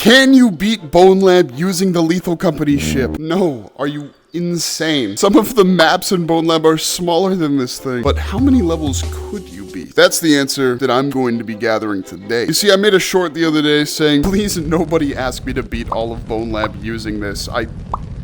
Can you beat BONELAB using the Lethal Company ship? No. Are you insane? Some of the maps in BONELAB are smaller than this thing. But how many levels could you beat? That's the answer that I'm going to be gathering today. You see, I made a short the other day saying, please nobody ask me to beat all of BONELAB using this.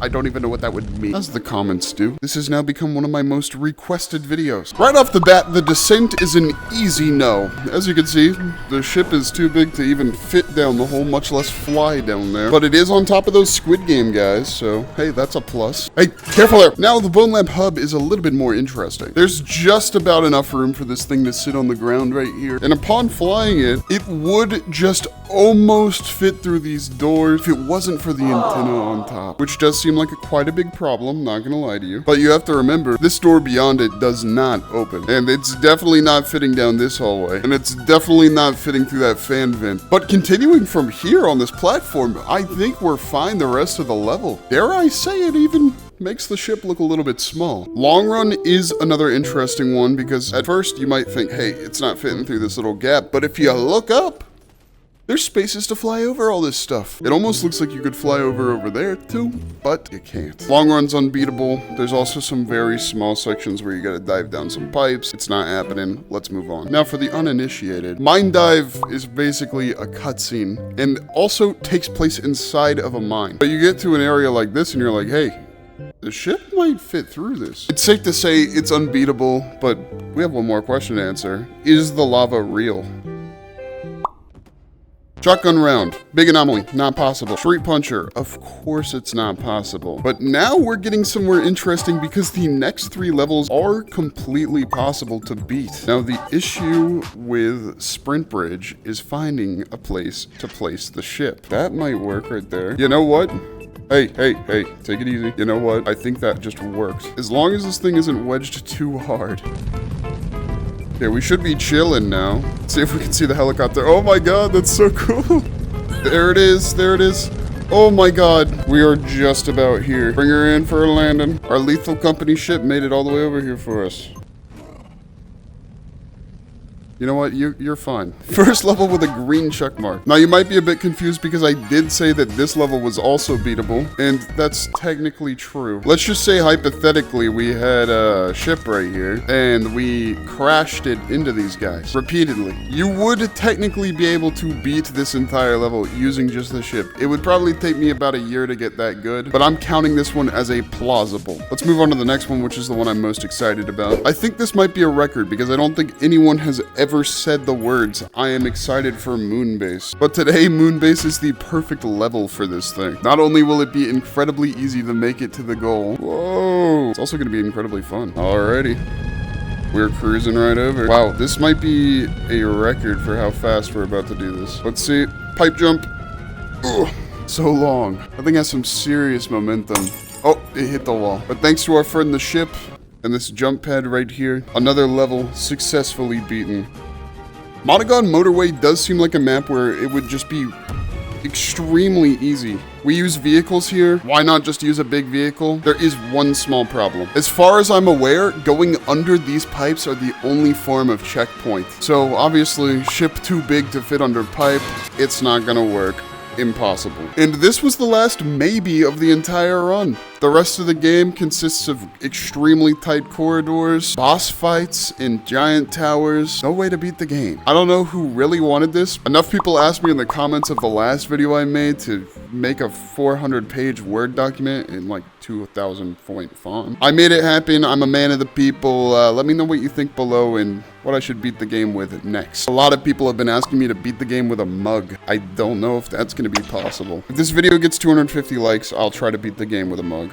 I don't even know what that would mean. As the comments do, this has now become one of my most requested videos. Right off the bat, the descent is an easy no. As you can see, the ship is too big to even fit down the hole, much less fly down there. But it is on top of those Squid Game guys, so hey, that's a plus. Hey, careful there. Now, the BONELAB hub is a little bit more interesting. There's just about enough room for this thing to sit on the ground right here. And upon flying it, it would just almost fit through these doors if it wasn't for the antenna on top, which does seem like quite a big problem, not gonna lie to you. But you have to remember, this door beyond it does not open. And it's definitely not fitting down this hallway. And it's definitely not fitting through that fan vent. But continuing from here on this platform, I think we're fine the rest of the level. Dare I say it even makes the ship look a little bit small. Long run is another interesting one because at first you might think, hey, it's not fitting through this little gap. But if you look up, there's spaces to fly over all this stuff. It almost looks like you could fly over there too, but you can't. Long run's unbeatable. There's also some very small sections where you gotta dive down some pipes. It's not happening. Let's move on. Now for the uninitiated, Mine Dive is basically a cutscene and also takes place inside of a mine. But you get to an area like this and you're like, hey, the ship might fit through this. It's safe to say it's unbeatable, but we have one more question to answer. Is the lava real? Shotgun round, big anomaly, not possible. Street puncher, of course it's not possible. But now we're getting somewhere interesting because the next 3 levels are completely possible to beat. Now the issue with Sprint Bridge is finding a place to place the ship. That might work right there. You know what? Hey, take it easy. You know what? I think that just works. As long as this thing isn't wedged too hard. Okay, we should be chilling now. Let's see if we can see the helicopter. Oh my god, that's so cool. There it is, there it is. Oh my god, we are just about here. Bring her in for a landing. Our Lethal Company ship made it all the way over here for us. You know what? You're fine. First level with a green check mark. Now you might be a bit confused because I did say that this level was also beatable, and that's technically true. Let's just say hypothetically we had a ship right here, and we crashed it into these guys repeatedly. You would technically be able to beat this entire level using just the ship. It would probably take me about a year to get that good, but I'm counting this one as a plausible. Let's move on to the next one, which is the one I'm most excited about. I think this might be a record because I don't think anyone has ever said the words, I am excited for Moonbase. But today, Moonbase is the perfect level for this thing. Not only will it be incredibly easy to make it to the goal, whoa, it's also going to be incredibly fun. Alrighty. We're cruising right over. Wow, this might be a record for how fast we're about to do this. Let's see. Pipe jump. Ugh, so long. That thing has some serious momentum. Oh, it hit the wall. But thanks to our friend the ship, and this jump pad right here, another level successfully beaten. Monogon Motorway does seem like a map where it would just be extremely easy. We use vehicles here. Why not just use a big vehicle? There is one small problem. As far as I'm aware, going under these pipes are the only form of checkpoint. So obviously, ship too big to fit under pipe, it's not gonna work. Impossible. And this was the last maybe of the entire run. The rest of the game consists of extremely tight corridors, boss fights in giant towers. No way to beat the game. I don't know who really wanted this. Enough people asked me in the comments of the last video I made to make a 400-page Word document in like 2,000-point font. I made it happen. I'm a man of the people. Let me know what you think below and what I should beat the game with next. A lot of people have been asking me to beat the game with a mug. I don't know if that's going to be possible. If this video gets 250 likes, I'll try to beat the game with a mug.